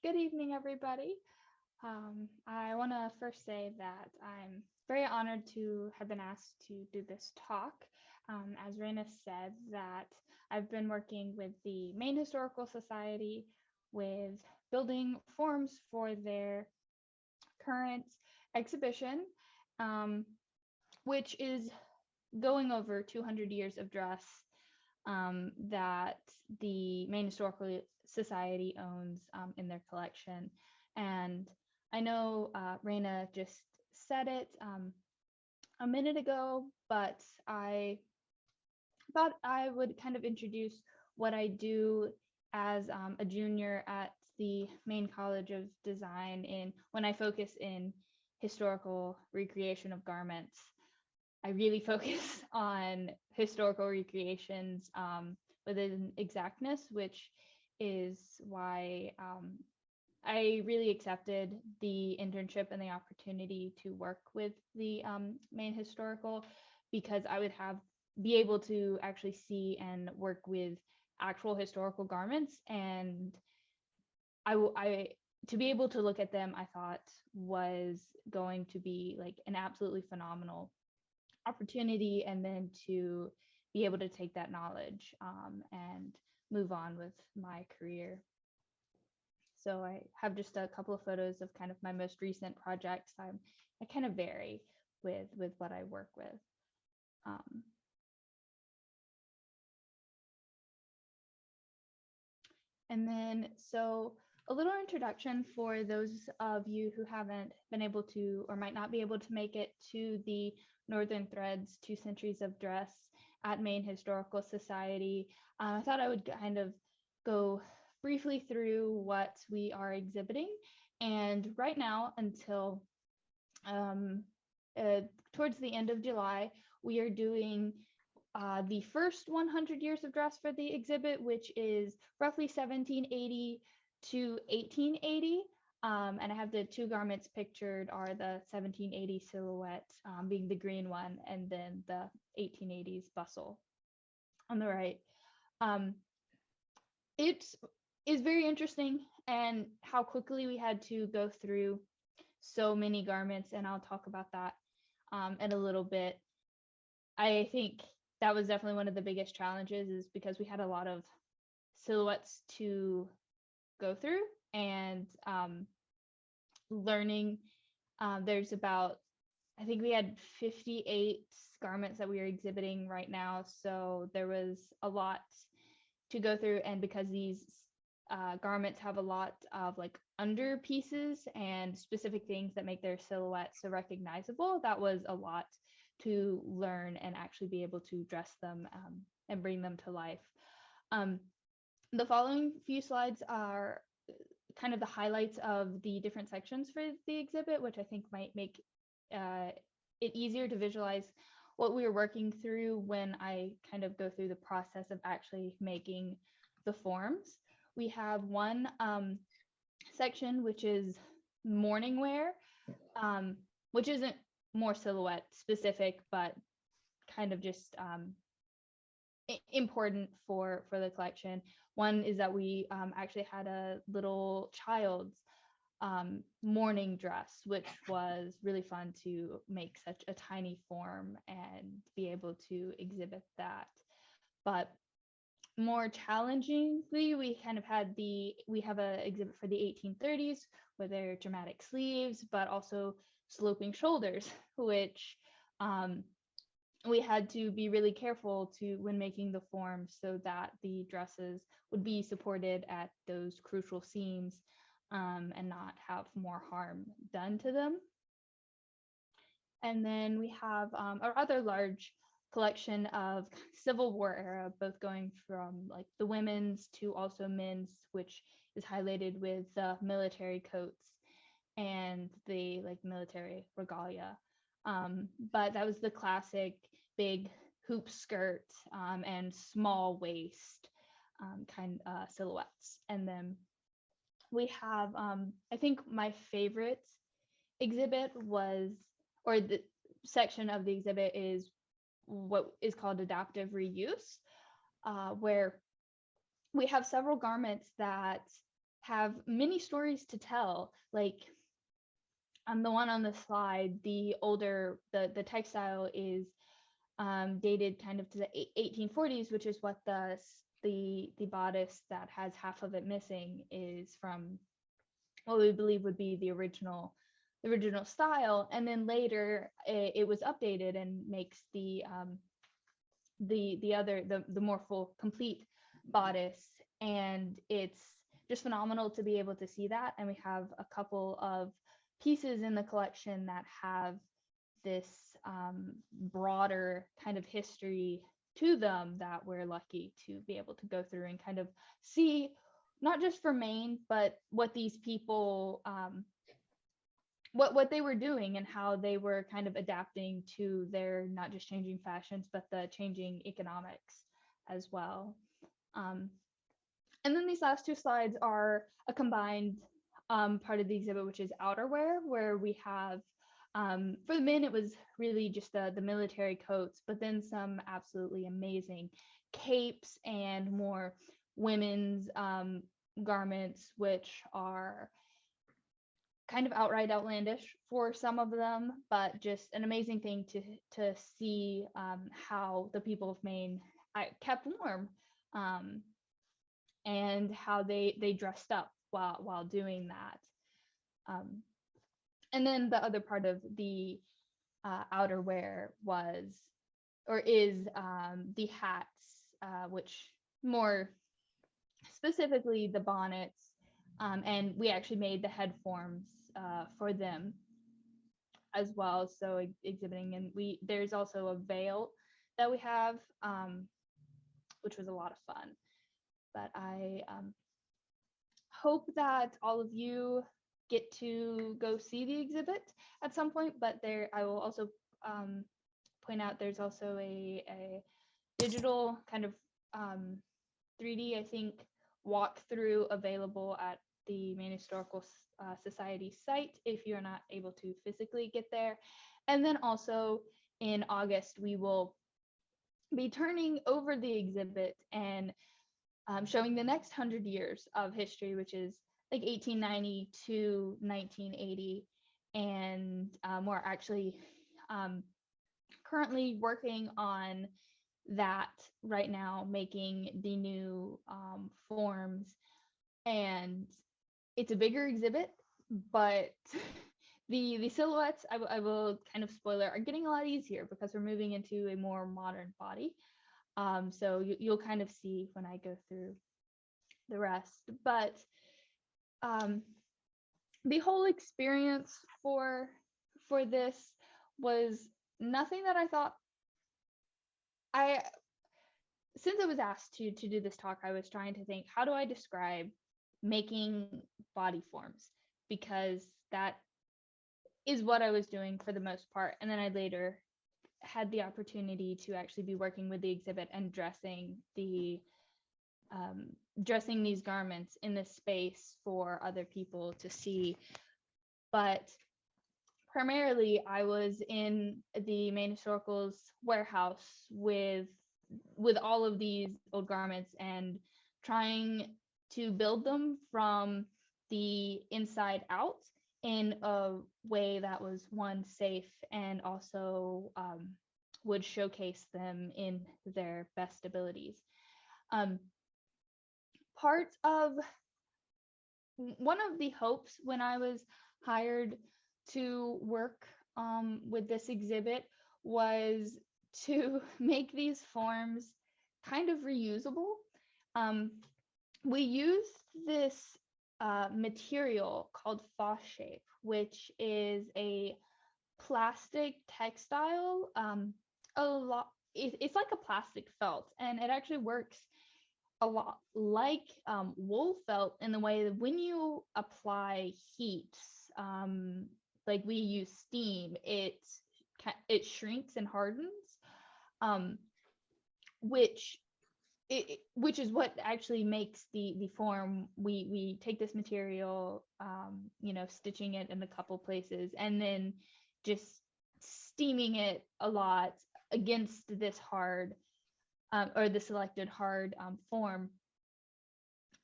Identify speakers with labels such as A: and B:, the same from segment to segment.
A: Good evening, everybody. I want to first say that I'm very honored to have been asked to do this talk. As Raina said, that I've been working with the Maine Historical Society with building forms for their current exhibition, um, which is going over 200 years of dress that the Maine Historical Society owns in their collection. And I know Raina just said it a minute ago, but I thought I would kind of introduce what I do as a junior at the Maine College of Design in when I focus in historical recreation of garments. I really focus on historical recreations with an exactness, which is why I really accepted the internship and the opportunity to work with the Maine Historical because I would be able to actually see and work with actual historical garments, and I to be able to look at them, I thought was going to be like an absolutely phenomenal opportunity, and then to be able to take that knowledge and move on with my career. So I have just a couple of photos of kind of my most recent projects. I kind of vary with what I work with. Um, and then so a little introduction for those of you who haven't been able to or might not be able to make it to the Northern Threads 2 Centuries of Dress at Maine Historical Society. I thought I would kind of go briefly through what we are exhibiting. And right now, until um, uh, towards the end of July, we are doing the first 100 years of dress for the exhibit, which is roughly 1780 to 1880. And I have the two garments pictured are the 1780 silhouette being the green one, and then the 1880s bustle on the right. Um, it is very interesting and how quickly we had to go through so many garments, and I'll talk about that in a little bit. I think that was definitely one of the biggest challenges, is because we had a lot of silhouettes to go through, and learning. There's about, I think we had 58 garments that we are exhibiting right now. So there was a lot to go through. And because these garments have a lot of like under pieces and specific things that make their silhouette so recognizable, that was a lot to learn and actually be able to dress them and bring them to life. Um, the following few slides are kind of the highlights of the different sections for the exhibit, which I think might make it easier to visualize what we were working through when I kind of go through the process of actually making the forms. We have one section which is morning wear, which isn't more silhouette specific, but kind of just important for the collection. One is that we actually had a little child's morning dress, which was really fun to make such a tiny form and be able to exhibit that. But more challengingly, we kind of had we have an exhibit for the 1830s where there are dramatic sleeves, but also sloping shoulders, which we had to be really careful to when making the forms so that the dresses would be supported at those crucial seams and not have more harm done to them. And then we have a rather large collection of Civil War era, both going from like the women's to also men's, which is highlighted with the military coats and the like military regalia. But that was the classic big hoop skirt and small waist kind of silhouettes. And then we have, I think my favorite exhibit was, or the section of the exhibit is what is called adaptive reuse, where we have several garments that have many stories to tell. Like the one on the slide, the textile is dated kind of to the 1840s, which is what the bodice that has half of it missing is from, what we believe would be the original style. And then later it was updated and makes the more full complete bodice. And it's just phenomenal to be able to see that. And we have a couple of pieces in the collection that have this broader kind of history to them that we're lucky to be able to go through and kind of see, not just for Maine, but what these people what they were doing and how they were kind of adapting to their not just changing fashions, but the changing economics as well. And then these last two slides are a combined part of the exhibit, which is outerwear, where we have, for the men, it was really just the military coats, but then some absolutely amazing capes and more women's garments, which are kind of outright outlandish for some of them, but just an amazing thing to see how the people of Maine kept warm, and how they dressed up while doing that. And then the other part of the outerwear was, or is, the hats, which more specifically the bonnets, and we actually made the head forms for them as well, so exhibiting. And there's also a veil that we have, which was a lot of fun. But I hope that all of you get to go see the exhibit at some point. But I will also point out there's also a digital kind of 3D, I think, walkthrough available at the Maine Historical Society site if you're not able to physically get there. And then also in August, we will be turning over the exhibit and showing the next 100 years of history, which is like 1890 to 1980. And we're actually currently working on that right now, making the new forms. And it's a bigger exhibit, but the silhouettes, I will kind of spoiler, are getting a lot easier because we're moving into a more modern body. So you'll kind of see when I go through the rest. But the whole experience for this was nothing that I thought. Since I was asked to do this talk, I was trying to think, how do I describe making body forms? Because that is what I was doing for the most part. And then I later had the opportunity to actually be working with the exhibit and dressing these garments in this space for other people to see. But primarily I was in the Maine Historical's warehouse with all of these old garments and trying to build them from the inside out in a way that was, one, safe, and also would showcase them in their best abilities. Part of one of the hopes when I was hired to work with this exhibit was to make these forms kind of reusable. We used this material called Phosphates, which is a plastic textile. It's like a plastic felt, and it actually works a lot like wool felt in the way that when you apply heat, like we use steam, it shrinks and hardens, which is what actually makes the form. We take this material, stitching it in a couple places, and then just steaming it a lot against this hard, or the selected hard form.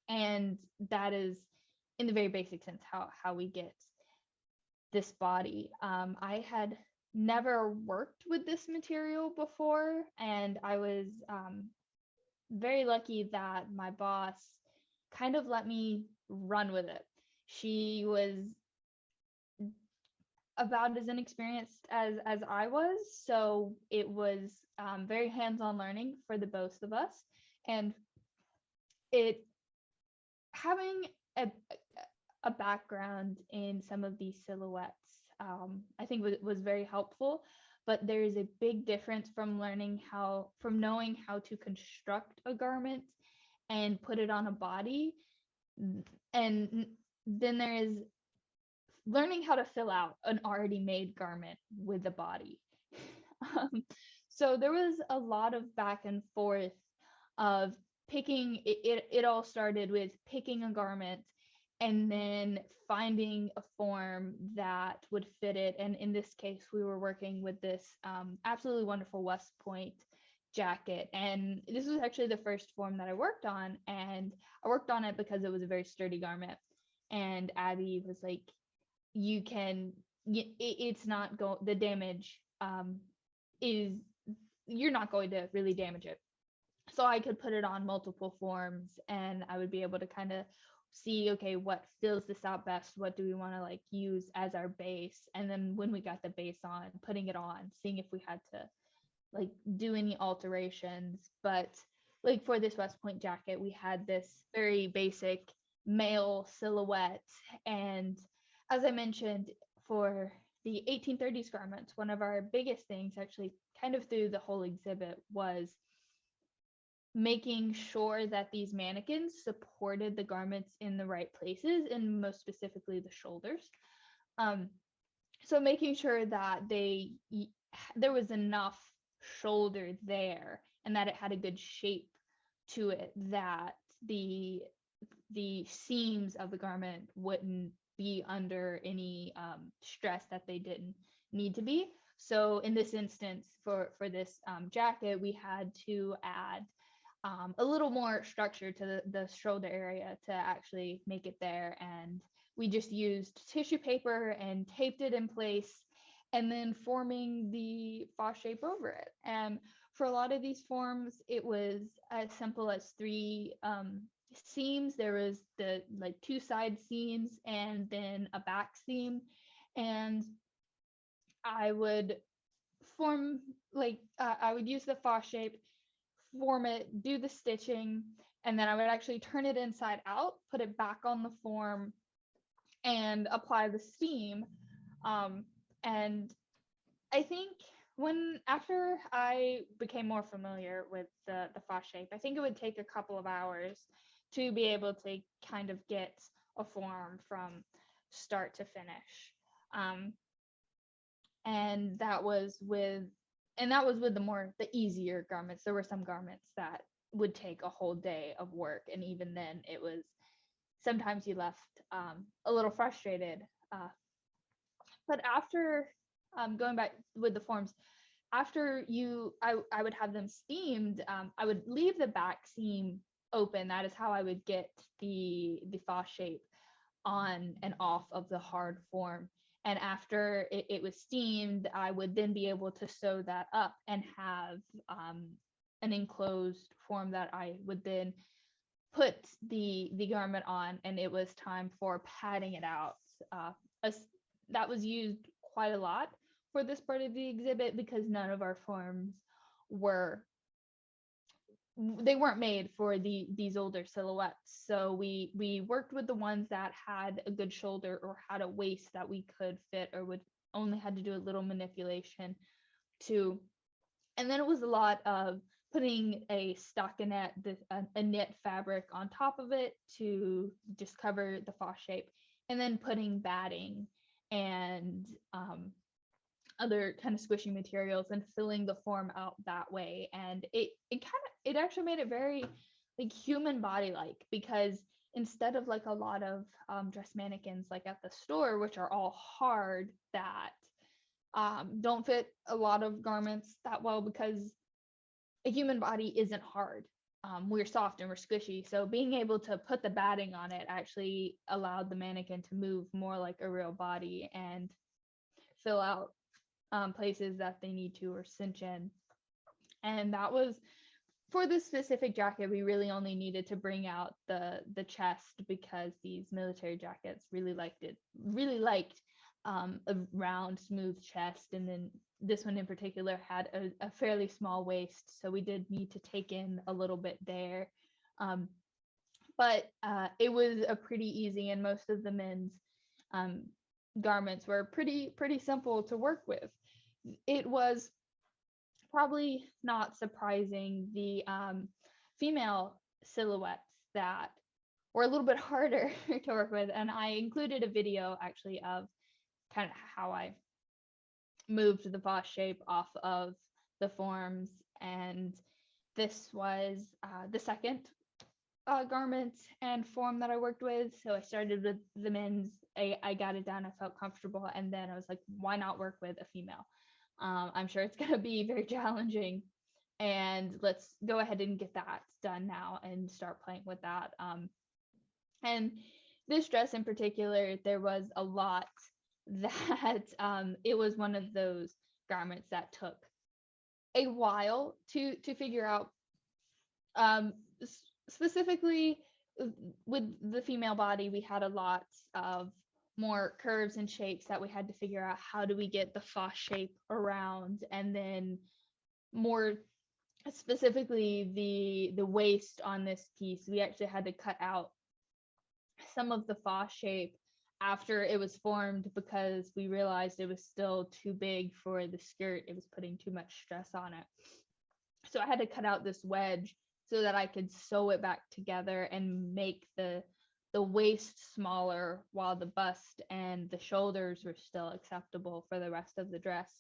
A: And that is in the very basic sense, how we get this body. I had never worked with this material before, and I was very lucky that my boss kind of let me run with it. She was about as inexperienced as I was, so it was very hands-on learning for the both of us, and it having a a background in some of these silhouettes, I think was very helpful. But there is a big difference from knowing how to construct a garment and put it on a body, and then there is learning how to fill out an already made garment with a body. Um, so there was a lot of back and forth of picking it all started with picking a garment and then finding a form that would fit it. And in this case, we were working with this absolutely wonderful West Point jacket. And this was actually the first form that I worked on. And I worked on it because it was a very sturdy garment. And Abby was like, you can, it's not going, the damage is, you're not going to really damage it. So I could put it on multiple forms and I would be able to kind of see, okay, what fills this out best? What do we want to like use as our base? And then when we got the base on, putting it on, seeing if we had to like do any alterations. But like for this West Point jacket, we had this very basic male silhouette. And as I mentioned, for the 1830s garments, one of our biggest things actually kind of through the whole exhibit was making sure that these mannequins supported the garments in the right places, and most specifically the shoulders. So making sure that there was enough shoulder there and that it had a good shape to it, that the seams of the garment wouldn't be under any stress that they didn't need to be. So in this instance, for this jacket, we had to add a little more structure to the shoulder area to actually make it there. And we just used tissue paper and taped it in place and then forming the fa shape over it. And for a lot of these forms, it was as simple as 3 seams. There was the like 2 side seams and then a back seam. And I would form I would use the fa shape, form it, do the stitching, and then I would actually turn it inside out, put it back on the form, and apply the seam. And I think after I became more familiar with the fa shape, I think it would take a couple of hours to be able to kind of get a form from start to finish. And that was with the easier garments. There were some garments that would take a whole day of work, and even then it was sometimes you left a little frustrated. But after going back with the forms, after I would have them steamed, I would leave the back seam open. That is how I would get the fa shape on and off of the hard form. And after it was steamed, I would then be able to sew that up and have an enclosed form that I would then put the garment on, and it was time for padding it out. That was used quite a lot for this part of the exhibit because none of our forms weren't made for these older silhouettes. So we worked with the ones that had a good shoulder or had a waist that we could fit or would only had to do a little manipulation to. And then it was a lot of putting a stockinette, a knit fabric on top of it to just cover the fa shape, and then putting batting and other kind of squishy materials and filling the form out that way. And it actually made it very like human body like, because instead of like a lot of dress mannequins like at the store, which are all hard, that don't fit a lot of garments that well, because a human body isn't hard. we're soft and we're squishy. So being able to put the batting on it actually allowed the mannequin to move more like a real body and fill out places that they need to or cinch in. And that was for this specific jacket. We really only needed to bring out the chest because these military jackets really liked a round, smooth chest, and then this one in particular had a fairly small waist, so we did need to take in a little bit there. But it was a pretty easy, and most of the men's garments were pretty simple to work with. It was probably not surprising the female silhouettes that were a little bit harder to work with, and I included a video actually of kind of how I moved the boss shape off of the forms, and this was the second garment and form that I worked with. So I started with the men's. I got it down, I felt comfortable, and then I was like, why not work with a female? I'm sure it's going to be very challenging, and let's go ahead and get that done now and start playing with that. And this dress in particular, there was a lot that it was one of those garments that took a while to figure out. Specifically with the female body, we had a lot of more curves and shapes that we had to figure out how do we get the foss shape around, and then more specifically the waist on this piece, we actually had to cut out some of the foss shape after it was formed because we realized it was still too big for the skirt. It was putting too much stress on it. So I had to cut out this wedge so that I could sew it back together and make the waist smaller while the bust and the shoulders were still acceptable for the rest of the dress.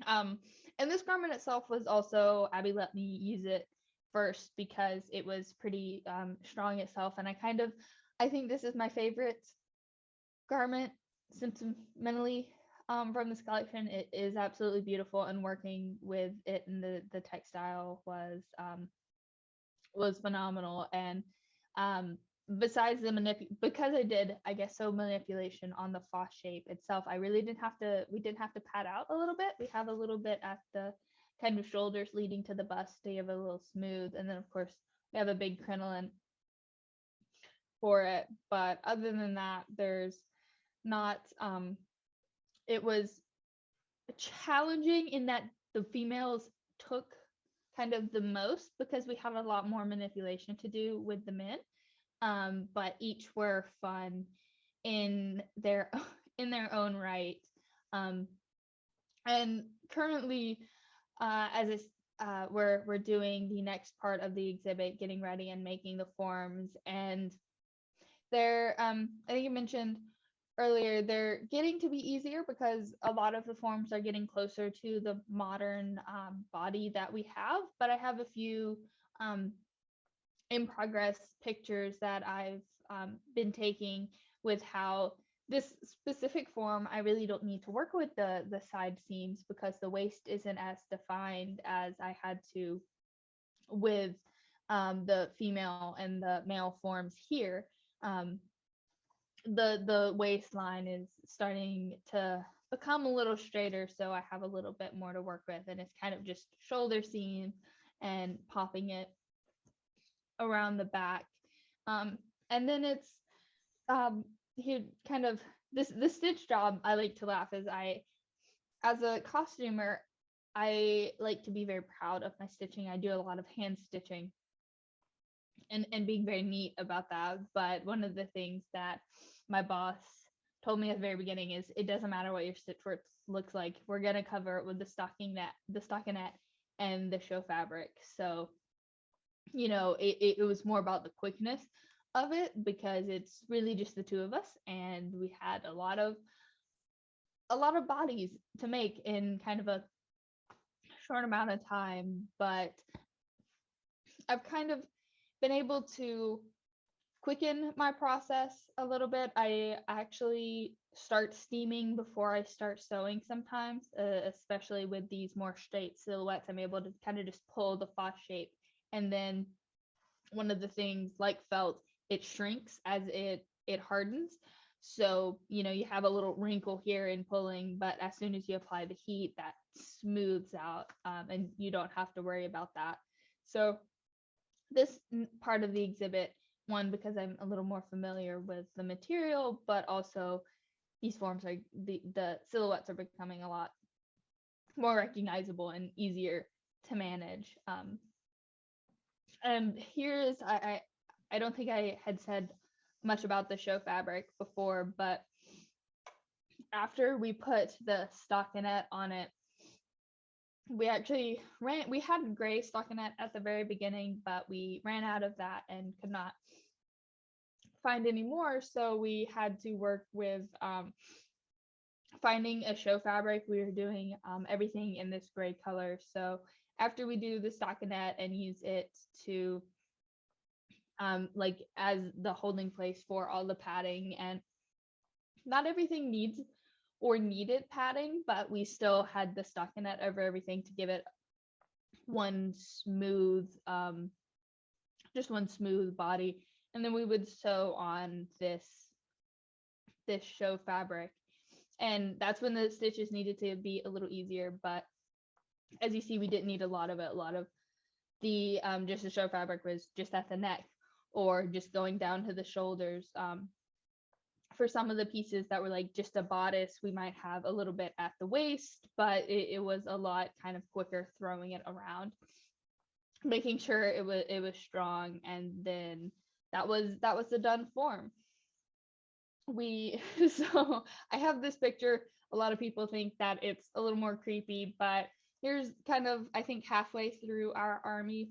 A: And this garment itself was also, Abby let me use it first because it was pretty strong itself, and I think this is my favorite garment sentimentally from this collection. It is absolutely beautiful, and working with it and the textile was phenomenal. And besides because I did, I guess, so manipulation on the foss shape itself, I really didn't have to. We did have to pad out a little bit. We have a little bit at the kind of shoulders leading to the bust to give it a little smooth, and then of course we have a big crinoline for it. But other than that, there's not. It was challenging in that the females took kind of the most because we had a lot more manipulation to do with the men. But each were fun in their own right. And currently, we're doing the next part of the exhibit, getting ready and making the forms, and they're I think you mentioned earlier, they're getting to be easier because a lot of the forms are getting closer to the modern body that we have. But I have a few in progress pictures that I've been taking with how this specific form, I really don't need to work with the side seams because the waist isn't as defined as I had to with the female and the male forms here. The waistline is starting to become a little straighter, so I have a little bit more to work with, and it's kind of just shoulder seam and popping it around the back. And then it's here kind of the stitch job. I like to laugh as a costumer, I like to be very proud of my stitching. I do a lot of hand stitching and being very neat about that. But one of the things that my boss told me at the very beginning is it doesn't matter what your stitch work looks like. We're gonna cover it with the stockinette and the show fabric. So, it was more about the quickness of it because it's really just the two of us, and we had a lot of bodies to make in kind of a short amount of time. But I've kind of been able to quicken my process a little bit. I actually start steaming before I start sewing sometimes, especially with these more straight silhouettes. I'm able to kind of just pull the foss shape And then one of the things, like felt, it shrinks as it hardens. So, you have a little wrinkle here in pulling, but as soon as you apply the heat, that smooths out, and you don't have to worry about that. So this part of the exhibit, one, because I'm a little more familiar with the material, but also these forms are the silhouettes are becoming a lot more recognizable and easier to manage. And here's I don't think I had said much about the show fabric before, but after we put the stockinette on it, we actually we had gray stockinette at the very beginning, but we ran out of that and could not find any more. So we had to work with finding a show fabric. We were doing everything in this gray color. So after we do the stockinette and use it to like as the holding place for all the padding, and not everything needed padding, but we still had the stockinette over everything to give it one smooth just one smooth body. And then we would sew on this show fabric, and that's when the stitches needed to be a little easier. But as you see, we didn't need a lot of it. A lot of the just the show fabric was just at the neck or just going down to the shoulders. For some of the pieces that were like just a bodice, we might have a little bit at the waist, but it was a lot kind of quicker throwing it around, making sure it was strong. And then that was the done form. So I have this picture. A lot of people think that it's a little more creepy, but here's kind of, I think, halfway through our army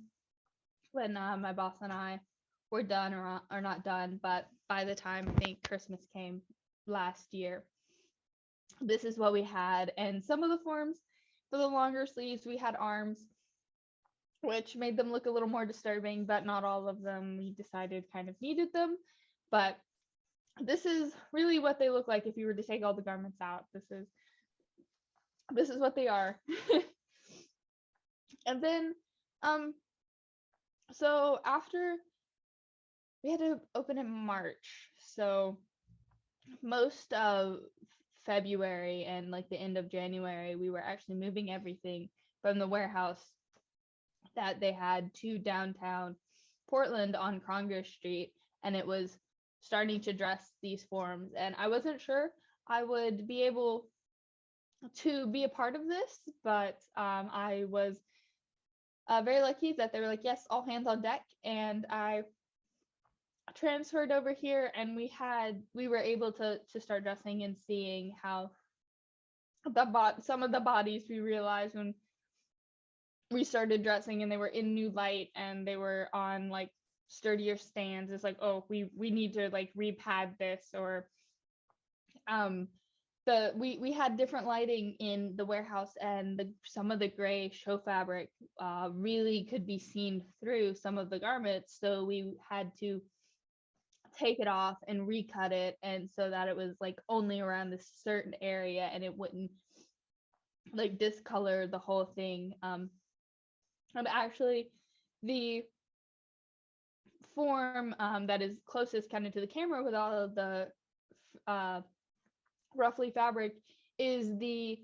A: when my boss and I were done, or not done, but by the time I think Christmas came last year, this is what we had. And some of the forms, for the longer sleeves, we had arms, which made them look a little more disturbing, but not all of them we decided kind of needed them. But this is really what they look like if you were to take all the garments out. This is what they are. And then so after, we had to open in March, so most of February and like the end of January, we were actually moving everything from the warehouse that they had to downtown Portland on Congress Street, and it was starting to dress these forms. And I wasn't sure I would be able to be a part of this, but I was very lucky that they were like, yes, all hands on deck. And I transferred over here, and we were able to start dressing and seeing how some of the bodies, we realized when we started dressing and they were in new light and they were on like sturdier stands. It's like, oh, we need to like repad this, or we had different lighting in the warehouse, and some of the gray show fabric really could be seen through some of the garments, so we had to take it off and recut it, and so that it was like only around this certain area and it wouldn't like discolor the whole thing. And actually, the form that is closest kind of to the camera with all of the ruffly fabric is the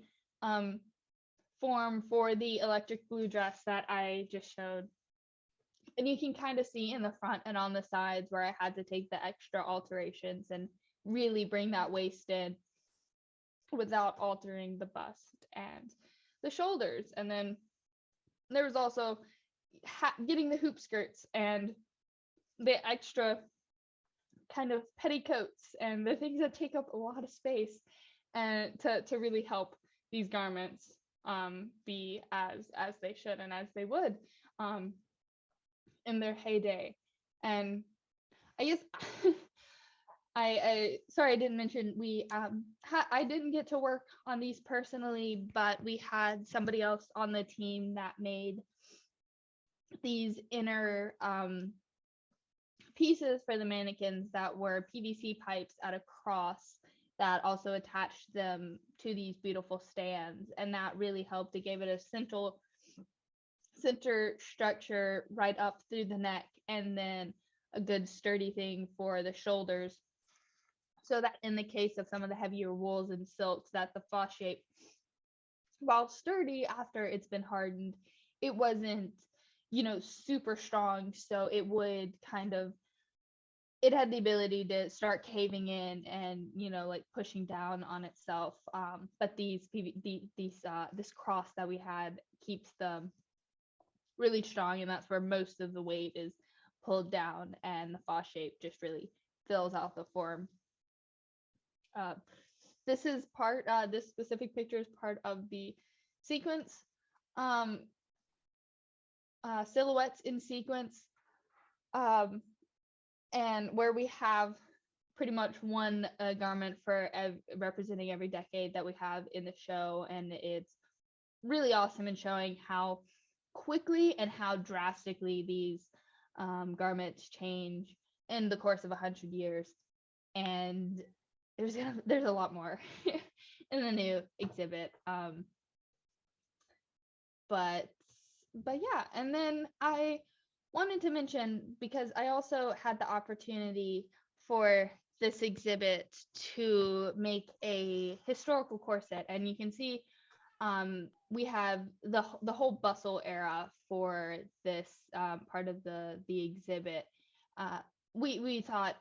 A: form for the electric blue dress that I just showed. And you can kind of see in the front and on the sides where I had to take the extra alterations and really bring that waist in without altering the bust and the shoulders. And then there was also getting the hoop skirts and the extra kind of petticoats and the things that take up a lot of space, and to really help these garments be as they should and as they would in their heyday. And I guess I sorry, I didn't mention, I didn't get to work on these personally, but we had somebody else on the team that made these inner pieces for the mannequins that were PVC pipes at a cross that also attached them to these beautiful stands, and that really helped. It gave it a center structure right up through the neck, and then a good sturdy thing for the shoulders, so that in the case of some of the heavier wools and silks, that the faw shape, while sturdy after it's been hardened, it wasn't, super strong. So it would kind of, it had the ability to start caving in and, like pushing down on itself. But this cross that we had keeps them really strong, and that's where most of the weight is pulled down, and the faw shape just really fills out the form. Uh, this specific picture is part of the sequence, um, silhouettes in sequence, um, and where we have pretty much one garment for representing every decade that we have in the show, and it's really awesome in showing how quickly and how drastically these garments change in the course of 100 years. And there's a lot more in the new exhibit. But yeah, and then I wanted to mention, because I also had the opportunity for this exhibit to make a historical corset, and you can see we have the whole bustle era for this part of the exhibit. We thought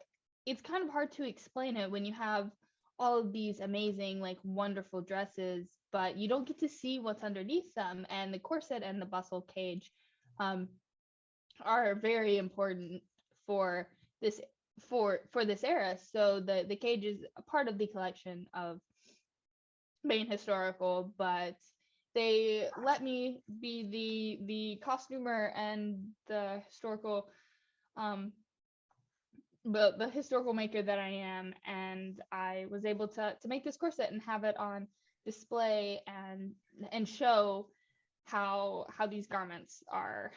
A: it's kind of hard to explain it when you have all of these amazing, like, wonderful dresses, but you don't get to see what's underneath them. And the corset and the bustle cage are very important for this this era. So the cage is a part of the collection of Maine Historical, but they let me be the costumer and the historical the historical maker that I am, and I was able to make this corset and have it on display and show how these garments are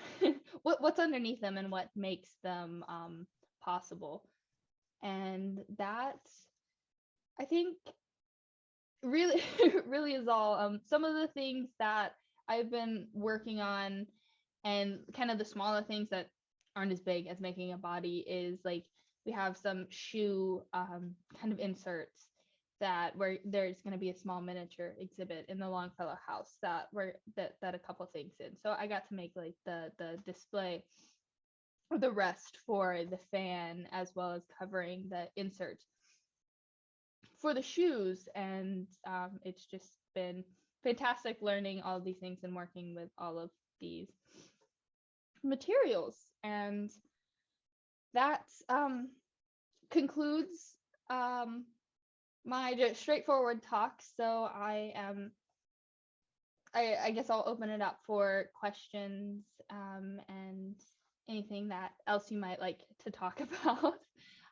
A: what's underneath them and what makes them possible. And that, I think, really really is all. Some of the things that I've been working on, and kind of the smaller things that aren't as big as making a body, is like we have some shoe kind of inserts that where there's going to be a small miniature exhibit in the Longfellow house that a couple things in. So I got to make like the display or the rest for the fan, as well as covering the inserts for the shoes. And it's just been fantastic learning all of these things and working with all of these materials. And that concludes my just straightforward talk. So I guess I'll open it up for questions and anything that else you might like to talk about.